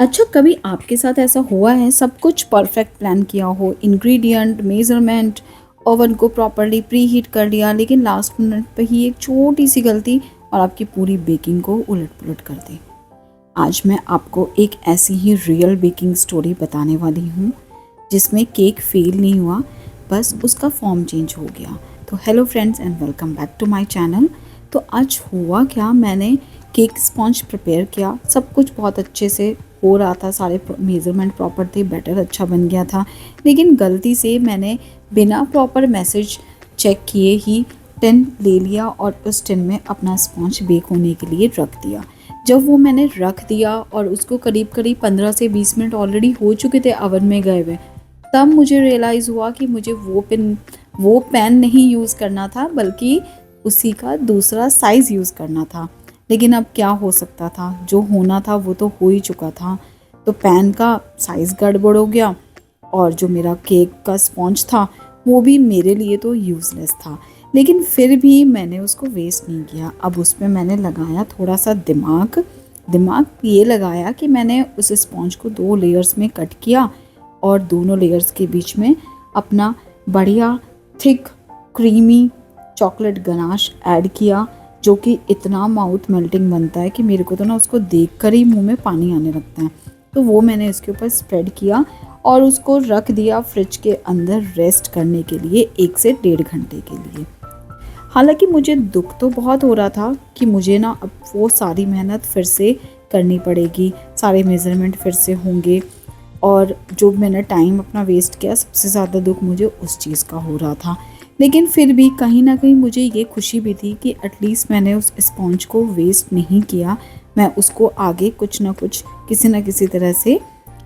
अच्छा, कभी आपके साथ ऐसा हुआ है सब कुछ परफेक्ट प्लान किया हो, इंग्रेडिएंट, मेज़रमेंट, ओवन को प्रॉपर्ली प्री हीट कर लिया, लेकिन लास्ट मिनट पे ही एक छोटी सी गलती और आपकी पूरी बेकिंग को उलट-पुलट कर दी। आज मैं आपको एक ऐसी ही रियल बेकिंग स्टोरी बताने वाली हूँ, जिसमें केक फेल नहीं हुआ, बस उसका फॉर्म चेंज हो गया। तो hello friends and welcome back to my channel. तो आज हुआ क्या, मैंने केक स्पॉन्ज प्रिपेयर किया, सब कुछ बहुत अच्छे से हो रहा था, सारे मेज़रमेंट प्रॉपर थे, बैटर अच्छा बन गया था, लेकिन गलती से मैंने बिना प्रॉपर मैसेज चेक किए ही टिन ले लिया और उस टिन में अपना स्पॉन्ज बेक होने के लिए रख दिया। जब वो मैंने रख दिया और उसको करीब करीब 15 से 20 मिनट ऑलरेडी हो चुके थे ओवन में गए हुए, तब मुझे रियलाइज़ हुआ कि मुझे वो पैन नहीं यूज़ करना था, बल्कि उसी का दूसरा साइज़ यूज़ करना था। लेकिन अब क्या हो सकता था, जो होना था वो तो हो ही चुका था। तो पैन का साइज़ गड़बड़ हो गया और जो मेरा केक का स्पॉन्ज था वो भी मेरे लिए तो यूज़लेस था। लेकिन फिर भी मैंने उसको वेस्ट नहीं किया। अब उसमें मैंने लगाया थोड़ा सा दिमाग दिमाग ये लगाया कि मैंने उस स्पॉन्ज को 2 लेयर्स में कट किया और दोनों लेयर्स के बीच में अपना बढ़िया thick creamy chocolate ganache add किया, जो कि इतना माउथ मेल्टिंग बनता है कि मेरे को तो ना उसको देखकर ही मुंह में पानी आने लगता है। तो वो मैंने इसके ऊपर स्प्रेड किया और उसको रख दिया फ्रिज के अंदर रेस्ट करने के लिए 1 से 1.5 घंटे के लिए। हालांकि मुझे दुख तो बहुत हो रहा था कि मुझे ना अब वो सारी मेहनत फिर से करनी पड़ेगी, सारे मेज़रमेंट फिर से होंगे और जो मैंने टाइम अपना वेस्ट किया, सबसे ज़्यादा दुख मुझे उस चीज़ का हो रहा था। लेकिन फिर भी कहीं ना कहीं मुझे ये खुशी भी थी कि एटलीस्ट मैंने उस स्पॉन्ज को वेस्ट नहीं किया, मैं उसको आगे कुछ ना कुछ किसी न किसी तरह से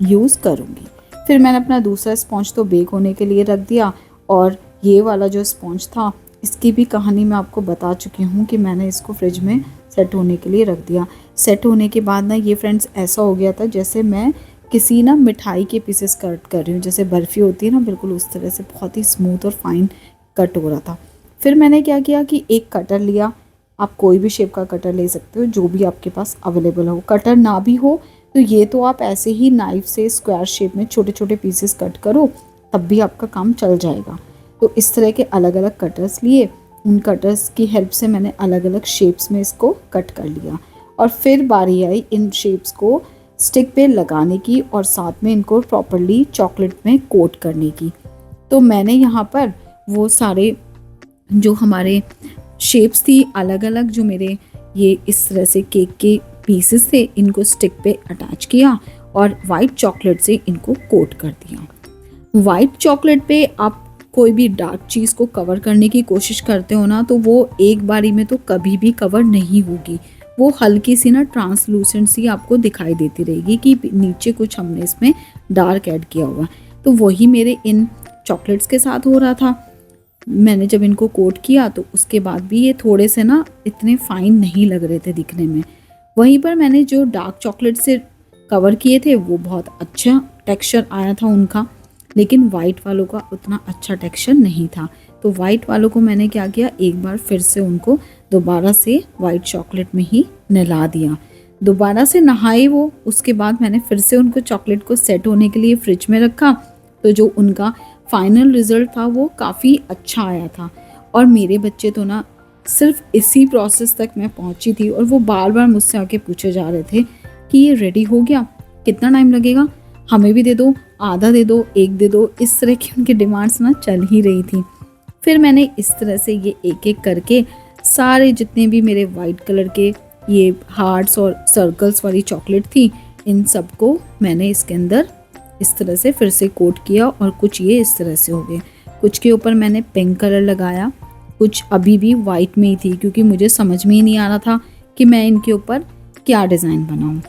यूज़ करूँगी। फिर मैंने अपना दूसरा स्पॉन्ज तो बेक होने के लिए रख दिया और ये वाला जो स्पॉन्ज था, इसकी भी कहानी मैं आपको बता चुकी हूँ कि मैंने इसको फ्रिज में सेट होने के लिए रख दिया। सेट होने के बाद ना ये फ्रेंड्स ऐसा हो गया था जैसे मैं किसी ना मिठाई के पीसेस कट कर रही हूँ, जैसे बर्फ़ी होती है ना, बिल्कुल उस तरह से बहुत ही स्मूथ और फाइन कट हो रहा था। फिर मैंने क्या किया कि एक कटर लिया, आप कोई भी शेप का कटर ले सकते हो जो भी आपके पास अवेलेबल हो। कटर ना भी हो तो ये तो आप ऐसे ही नाइफ से स्क्वायर शेप में छोटे छोटे पीसेस कट करो, तब भी आपका काम चल जाएगा। तो इस तरह के अलग अलग कटर्स लिए, उन कटर्स की हेल्प से मैंने अलग अलग शेप्स में इसको कट कर लिया और फिर बारी आई इन शेप्स को स्टिक पे लगाने की और साथ में इनको प्रॉपर्ली चॉकलेट में कोट करने की। तो मैंने यहाँ पर वो सारे जो हमारे शेप्स थी अलग अलग, जो मेरे ये इस तरह से केक के पीसेस थे, इनको स्टिक पे अटैच किया और वाइट चॉकलेट से इनको कोट कर दिया। वाइट चॉकलेट पे आप कोई भी डार्क चीज़ को कवर करने की कोशिश करते हो ना, तो वो एक बारी में तो कभी भी कवर नहीं होगी। वो हल्की सी ना ट्रांसलूसेंट सी आपको दिखाई देती रहेगी कि नीचे कुछ हमने इसमें डार्क ऐड किया हुआ। तो वही मेरे इन चॉकलेट्स के साथ हो रहा था। मैंने जब इनको कोट किया तो उसके बाद भी ये थोड़े से ना इतने फाइन नहीं लग रहे थे दिखने में। वहीं पर मैंने जो डार्क चॉकलेट से कवर किए थे वो बहुत अच्छा टेक्सचर आया था उनका, लेकिन वाइट वालों का उतना अच्छा टेक्सचर नहीं था। तो वाइट वालों को मैंने क्या किया, एक बार फिर से उनको दोबारा से वाइट चॉकलेट में ही नहला दिया। दोबारा से नहाए वो, उसके बाद मैंने फिर से उनको चॉकलेट को सेट होने के लिए फ्रिज में रखा। तो जो उनका फाइनल रिज़ल्ट था वो काफ़ी अच्छा आया था। और मेरे बच्चे तो ना सिर्फ इसी प्रोसेस तक मैं पहुंची थी और वो बार बार मुझसे आके पूछे जा रहे थे कि ये रेडी हो गया, कितना टाइम लगेगा, हमें भी दे दो, आधा दे दो, एक दे दो। इस तरह की उनकी डिमांड्स ना चल ही रही थी। फिर मैंने इस तरह से ये एक एक करके सारे जितने भी मेरे वाइट कलर के ये हार्ट्स और सर्कल्स वाली चॉकलेट थी, इन सबको मैंने इसके अंदर इस तरह से फिर से कोट किया और कुछ ये इस तरह से हो गए। कुछ के ऊपर मैंने पिंक कलर लगाया, कुछ अभी भी वाइट में ही थी, क्योंकि मुझे समझ में ही नहीं आ रहा था कि मैं इनके ऊपर क्या डिज़ाइन बनाऊँ।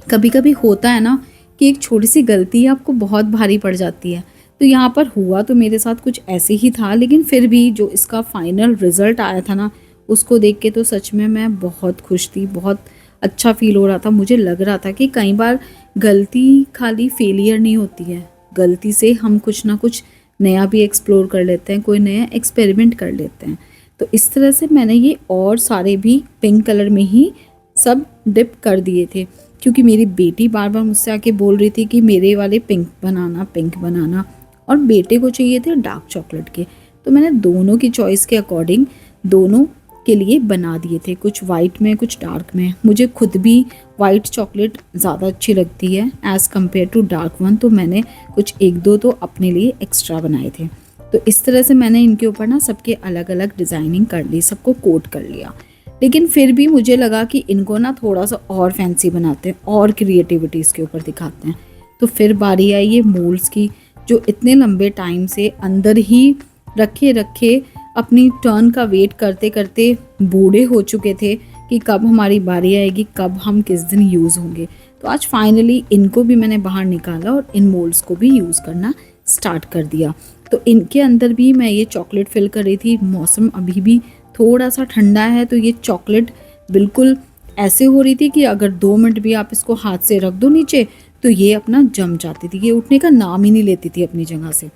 कभी कभी होता है ना कि एक छोटी सी गलती आपको बहुत भारी पड़ जाती है। तो यहाँ पर हुआ तो मेरे साथ कुछ ऐसे ही था, लेकिन फिर भी जो इसका फाइनल रिज़ल्ट आया था ना, उसको देख के तो सच में मैं बहुत खुश थी, बहुत अच्छा फील हो रहा था। मुझे लग रहा था कि कई बार गलती खाली फेलियर नहीं होती है, गलती से हम कुछ ना कुछ नया भी एक्सप्लोर कर लेते हैं, कोई नया एक्सपेरिमेंट कर लेते हैं। तो इस तरह से मैंने ये और सारे भी पिंक कलर में ही सब डिप कर दिए थे, क्योंकि मेरी बेटी बार बार मुझसे आके बोल रही थी कि मेरे वाले पिंक बनाना, और बेटे को चाहिए थे डार्क चॉकलेट के। तो मैंने दोनों की चॉइस के अकॉर्डिंग दोनों के लिए बना दिए थे, कुछ वाइट में कुछ डार्क में। मुझे खुद भी वाइट चॉकलेट ज़्यादा अच्छी लगती है as compare to dark one, तो मैंने कुछ एक दो तो अपने लिए एक्स्ट्रा बनाए थे। तो इस तरह से मैंने इनके ऊपर ना सबके अलग अलग डिज़ाइनिंग कर ली, सबको कोट कर लिया। लेकिन फिर भी मुझे लगा कि इनको ना थोड़ा सा और फैंसी बनाते हैं और क्रिएटिविटी इसके ऊपर दिखाते हैं। तो फिर बारी आई ये मोल्ड्स की, जो इतने लंबे टाइम से अंदर ही रखे रखे अपनी टर्न का वेट करते करते बूढ़े हो चुके थे कि कब हमारी बारी आएगी, कब हम किस दिन यूज़ होंगे। तो आज फाइनली इनको भी मैंने बाहर निकाला और इन मोल्ड्स को भी यूज़ करना स्टार्ट कर दिया। तो इनके अंदर भी मैं ये चॉकलेट फिल कर रही थी। मौसम अभी भी थोड़ा सा ठंडा है, तो ये चॉकलेट बिल्कुल ऐसे हो रही थी कि अगर 2 मिनट भी आप इसको हाथ से रख दो नीचे तो ये अपना जम जाती थी, ये उठने का नाम ही नहीं लेती थी अपनी जगह से।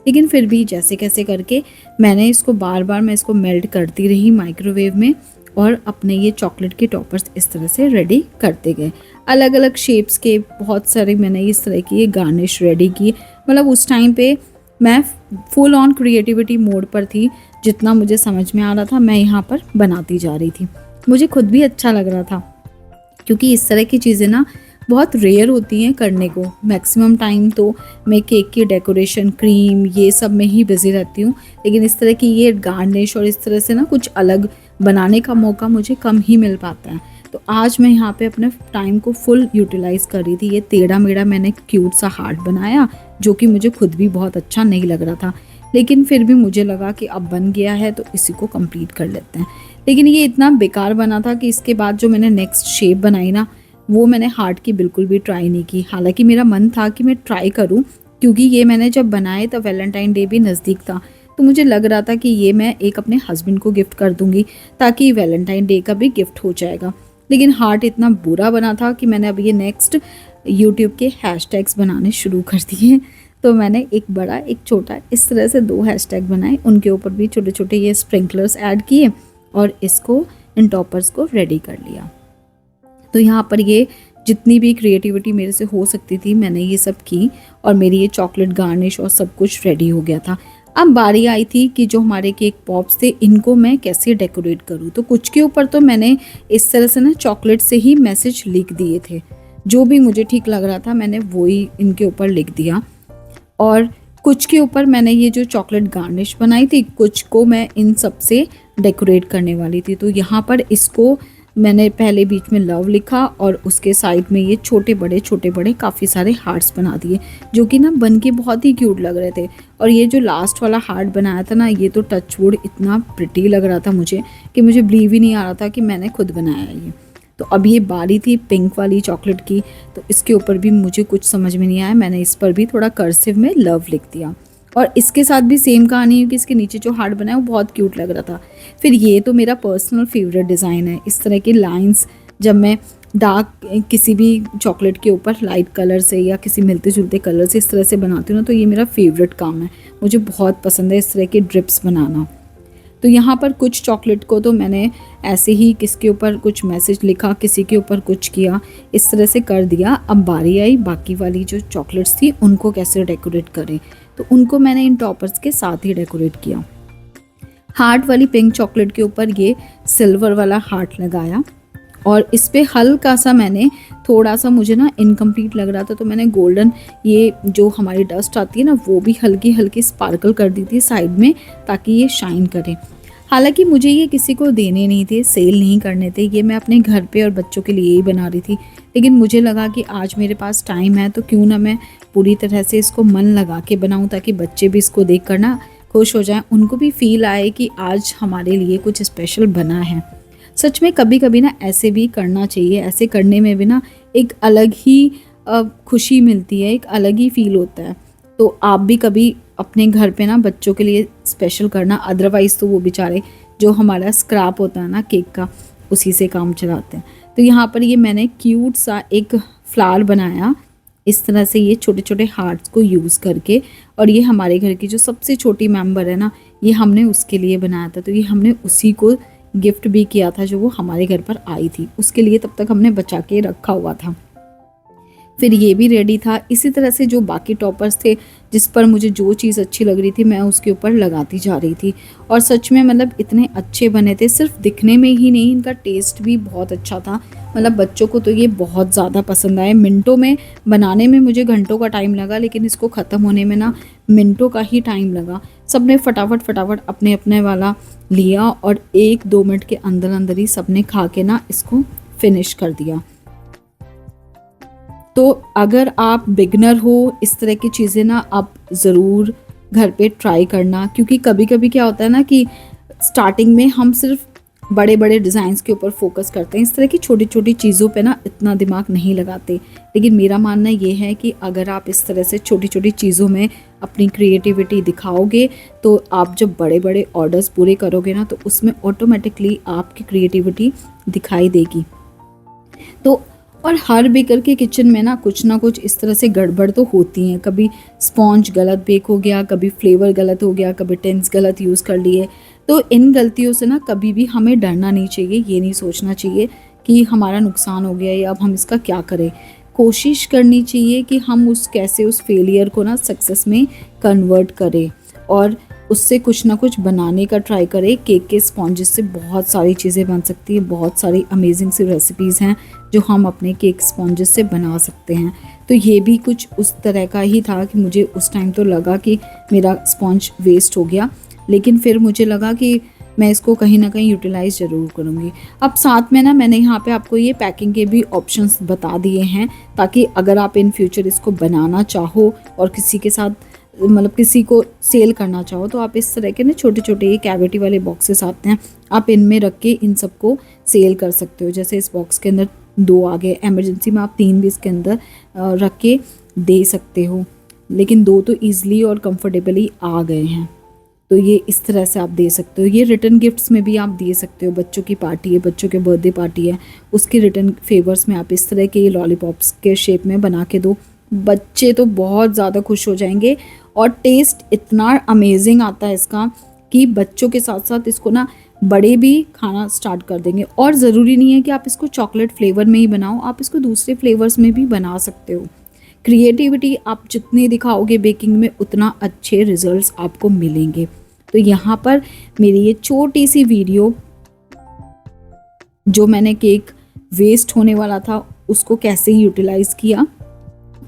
लेकिन फिर भी जैसे कैसे करके मैंने इसको बार बार मैं इसको मेल्ट करती रही माइक्रोवेव में, और अपने ये चॉकलेट के टॉपर्स इस तरह से रेडी करते गए। अलग अलग शेप्स के बहुत सारे मैंने इस तरह की ये गार्निश रेडी की। मतलब उस टाइम पे मैं फुल ऑन क्रिएटिविटी मोड पर थी, जितना मुझे समझ में आ रहा था मैं यहाँ पर बनाती जा रही थी। मुझे खुद भी अच्छा लग रहा था, क्योंकि इस तरह की चीज़ें ना बहुत रेयर होती हैं करने को। मैक्सिमम टाइम तो मैं केक की डेकोरेशन, क्रीम, ये सब में ही बिज़ी रहती हूँ, लेकिन इस तरह की ये गार्निश और इस तरह से ना कुछ अलग बनाने का मौका मुझे कम ही मिल पाता है। तो आज मैं यहाँ पे अपने टाइम को फुल यूटिलाइज़ कर रही थी। ये टेढ़ा मेढ़ा मैंने क्यूट सा हार्ट बनाया, जो कि मुझे खुद भी बहुत अच्छा नहीं लग रहा था, लेकिन फिर भी मुझे लगा कि अब बन गया है तो इसी को कंप्लीट कर लेते हैं। लेकिन ये इतना बेकार बना था कि इसके बाद जो मैंने नेक्स्ट शेप बनाई ना, वो मैंने हार्ट की बिल्कुल भी ट्राई नहीं की। हालांकि मेरा मन था कि मैं ट्राई करूं, क्योंकि ये मैंने जब बनाए तब वैलेंटाइन डे भी नज़दीक था, तो मुझे लग रहा था कि ये मैं एक अपने हस्बैंड को गिफ्ट कर दूंगी, ताकि वैलेंटाइन डे का भी गिफ्ट हो जाएगा। लेकिन हार्ट इतना बुरा बना था कि मैंने अब ये नेक्स्ट यूट्यूब के हैशटैग्स बनाने शुरू कर दिए। तो मैंने एक बड़ा एक छोटा इस तरह से 2 हैशटैग बनाए, उनके ऊपर भी छोटे छोटे ये स्प्रिंकलर्स ऐड किए और इसको इन टॉपर्स को रेडी कर लिया। तो यहाँ पर ये जितनी भी क्रिएटिविटी मेरे से हो सकती थी मैंने ये सब की, और मेरी ये चॉकलेट गार्निश और सब कुछ रेडी हो गया था। अब बारी आई थी कि जो हमारे केक पॉप्स थे इनको मैं कैसे डेकोरेट करूँ। तो कुछ के ऊपर तो मैंने इस तरह से ना चॉकलेट से ही मैसेज लिख दिए थे, जो भी मुझे ठीक लग रहा था मैंने वही इनके ऊपर लिख दिया। और कुछ के ऊपर मैंने ये जो चॉकलेट गार्निश बनाई थी, कुछ को मैं इन सब से डेकोरेट करने वाली थी। तो यहाँ पर इसको मैंने पहले बीच में लव लिखा और उसके साइड में ये छोटे बड़े काफ़ी सारे हार्ट्स बना दिए, जो कि ना बन के बहुत ही क्यूट लग रहे थे। और ये जो लास्ट वाला हार्ट बनाया था ना, ये तो टच वुड इतना प्रिटी लग रहा था मुझे कि मुझे बिलीव ही नहीं आ रहा था कि मैंने खुद बनाया है ये। तो अब ये बारी थी पिंक वाली चॉकलेट की, तो इसके ऊपर भी मुझे कुछ समझ में नहीं आया, मैंने इस पर भी थोड़ा कर्सिव में लव लिख दिया। और इसके साथ भी सेम कहानी है कि इसके नीचे जो हार्ट बनाया वो बहुत क्यूट लग रहा था। फिर ये तो मेरा पर्सनल फेवरेट डिज़ाइन है, इस तरह के लाइंस जब मैं डार्क किसी भी चॉकलेट के ऊपर लाइट कलर से या किसी मिलते जुलते कलर से इस तरह से बनाती हूँ ना, तो ये मेरा फेवरेट काम है, मुझे बहुत पसंद है इस तरह के ड्रिप्स बनाना। तो यहाँ पर कुछ चॉकलेट को तो मैंने ऐसे ही किसके ऊपर कुछ मैसेज लिखा, किसी के ऊपर कुछ किया, इस तरह से कर दिया। अब बारी आई बाकी वाली जो चॉकलेट्स थी उनको कैसे डेकोरेट करें, तो उनको मैंने इन टॉपर्स के साथ ही डेकोरेट किया। हार्ट वाली पिंक चॉकलेट के ऊपर ये सिल्वर वाला हार्ट लगाया, और इस पर हल्का सा मैंने थोड़ा सा, मुझे ना इनकम्प्लीट लग रहा था तो मैंने गोल्डन ये जो हमारी डस्ट आती है ना वो भी हल्की हल्की स्पार्कल कर दी थी साइड में, ताकि ये शाइन करे। हालांकि मुझे ये किसी को देने नहीं थे, सेल नहीं करने थे, ये मैं अपने घर पे और बच्चों के लिए ही बना रही थी। लेकिन मुझे लगा कि आज मेरे पास टाइम है तो क्यों ना मैं पूरी तरह से इसको मन लगा के बनाऊं, ताकि बच्चे भी इसको देख कर ना खुश हो जाएं, उनको भी फील आए कि आज हमारे लिए कुछ स्पेशल बना है। सच में कभी कभी ना ऐसे भी करना चाहिए, ऐसे करने में भी ना एक अलग ही खुशी मिलती है, एक अलग ही फील होता है। तो आप भी कभी अपने घर पे ना बच्चों के लिए स्पेशल करना, अदरवाइज़ तो वो बेचारे जो हमारा स्क्रैप होता है ना केक का, उसी से काम चलाते हैं। तो यहाँ पर ये मैंने क्यूट सा एक फ्लावर बनाया इस तरह से, ये छोटे छोटे हार्ट्स को यूज़ करके। और ये हमारे घर की जो सबसे छोटी मेंबर है ना, ये हमने उसके लिए बनाया था, तो ये हमने उसी को गिफ्ट भी किया था जो वो हमारे घर पर आई थी, उसके लिए तब तक हमने बचा के रखा हुआ था। फिर ये भी रेडी था। इसी तरह से जो बाकी टॉपर्स थे, जिस पर मुझे जो चीज़ अच्छी लग रही थी मैं उसके ऊपर लगाती जा रही थी। और सच में मतलब इतने अच्छे बने थे, सिर्फ दिखने में ही नहीं, इनका टेस्ट भी बहुत अच्छा था। मतलब बच्चों को तो ये बहुत ज़्यादा पसंद आए। मिनटों में बनाने में मुझे घंटों का टाइम लगा, लेकिन इसको ख़त्म होने में ना मिनटों का ही टाइम लगा। सब ने फटाफट फटाफट अपने अपने वाला लिया और 1-2 मिनट के अंदर अंदर ही सब ने खा के ना इसको फिनिश कर दिया। तो अगर आप बिगनर हो, इस तरह की चीज़ें ना आप ज़रूर घर पे ट्राई करना, क्योंकि कभी कभी क्या होता है ना कि स्टार्टिंग में हम सिर्फ बड़े बड़े डिज़ाइंस के ऊपर फोकस करते हैं, इस तरह की छोटी छोटी चीज़ों पे ना इतना दिमाग नहीं लगाते। लेकिन मेरा मानना ये है कि अगर आप इस तरह से छोटी छोटी चीज़ों में अपनी क्रिएटिविटी दिखाओगे, तो आप जब बड़े बड़े ऑर्डर्स पूरे करोगे ना, तो उसमें ऑटोमेटिकली आपकी क्रिएटिविटी दिखाई देगी। तो और हर बेकर के किचन में ना कुछ इस तरह से गड़बड़ तो होती हैं। कभी स्पॉन्ज गलत बेक हो गया, कभी फ्लेवर गलत हो गया, कभी टेंस गलत यूज़ कर लिए। तो इन गलतियों से ना कभी भी हमें डरना नहीं चाहिए, ये नहीं सोचना चाहिए कि हमारा नुकसान हो गया या अब हम इसका क्या करें। कोशिश करनी चाहिए कि हम उस फेलियर को ना सक्सेस में कन्वर्ट करें और उससे कुछ ना कुछ बनाने का ट्राई करें। केक के स्पॉन्जेस से बहुत सारी चीज़ें बन सकती है, बहुत सारी अमेजिंग सी रेसिपीज़ हैं जो हम अपने केक स्पॉन्जेस से बना सकते हैं। तो ये भी कुछ उस तरह का ही था कि मुझे उस टाइम तो लगा कि मेरा स्पॉन्ज वेस्ट हो गया, लेकिन फिर मुझे लगा कि मैं इसको कहीं ना कहीं यूटिलाइज़ ज़रूर करूँगी। अब साथ में ना मैंने यहाँ पे आपको ये पैकिंग के भी ऑप्शंस बता दिए हैं, ताकि अगर आप इन फ्यूचर इसको बनाना चाहो और किसी के साथ मतलब किसी को सेल करना चाहो, तो आप इस तरह के ना छोटे छोटे ये कैविटी वाले बॉक्सेस आते हैं, आप इनमें रख के इन सबको सेल कर सकते हो। जैसे इस बॉक्स के अंदर 2 आ गए, एमरजेंसी में आप 3 भी इसके अंदर रख के दे सकते हो, लेकिन 2 तो ईजिली और कंफर्टेबली आ गए हैं। तो ये इस तरह से आप दे सकते हो। ये रिटर्न गिफ्ट्स में भी आप दे सकते हो। बच्चों की पार्टी है, बच्चों के बर्थडे पार्टी है, उसके रिटर्न फेवर्स में आप इस तरह के ये लॉलीपॉप्स के शेप में बना के दो। बच्चे तो बहुत ज़्यादा खुश हो जाएंगे और टेस्ट इतना अमेजिंग आता है इसका कि बच्चों के साथ साथ इसको ना बड़े भी खाना स्टार्ट कर देंगे। और ज़रूरी नहीं है कि आप इसको चॉकलेट फ्लेवर में ही बनाओ, आप इसको दूसरे फ्लेवर्स में भी बना सकते हो। क्रिएटिविटी आप जितनी दिखाओगे बेकिंग में, उतना अच्छे रिजल्ट्स आपको मिलेंगे। तो यहाँ पर मेरी ये छोटी सी वीडियो, जो मैंने केक वेस्ट होने वाला था उसको कैसे यूटिलाइज़ किया,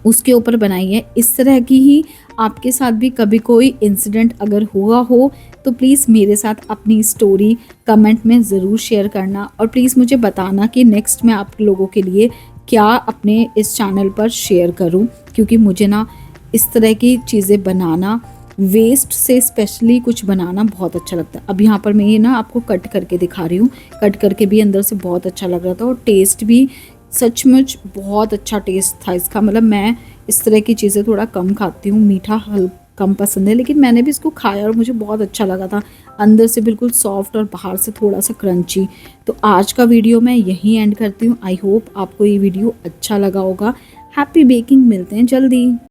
उसके ऊपर बनाई है। इस तरह की ही आपके साथ भी कभी कोई इंसिडेंट अगर हुआ हो, तो प्लीज़ मेरे साथ अपनी स्टोरी कमेंट में ज़रूर शेयर करना और प्लीज़ मुझे बताना कि नेक्स्ट मैं आप लोगों के लिए क्या अपने इस चैनल पर शेयर करूं, क्योंकि मुझे ना इस तरह की चीज़ें बनाना, वेस्ट से स्पेशली कुछ बनाना बहुत अच्छा लगता है। अब यहाँ पर मैं ये ना आपको कट करके दिखा रही हूँ, कट करके भी अंदर से बहुत अच्छा लग रहा था और टेस्ट भी सचमुच बहुत अच्छा टेस्ट था इसका। मतलब मैं इस तरह की चीज़ें थोड़ा कम खाती हूँ, मीठा कम पसंद है, लेकिन मैंने भी इसको खाया और मुझे बहुत अच्छा लगा था। अंदर से बिल्कुल सॉफ्ट और बाहर से थोड़ा सा क्रंची। तो आज का वीडियो मैं यहीं एंड करती हूँ। आई होप आपको ये वीडियो अच्छा लगा होगा। हैप्पी बेकिंग, मिलते हैं जल्दी।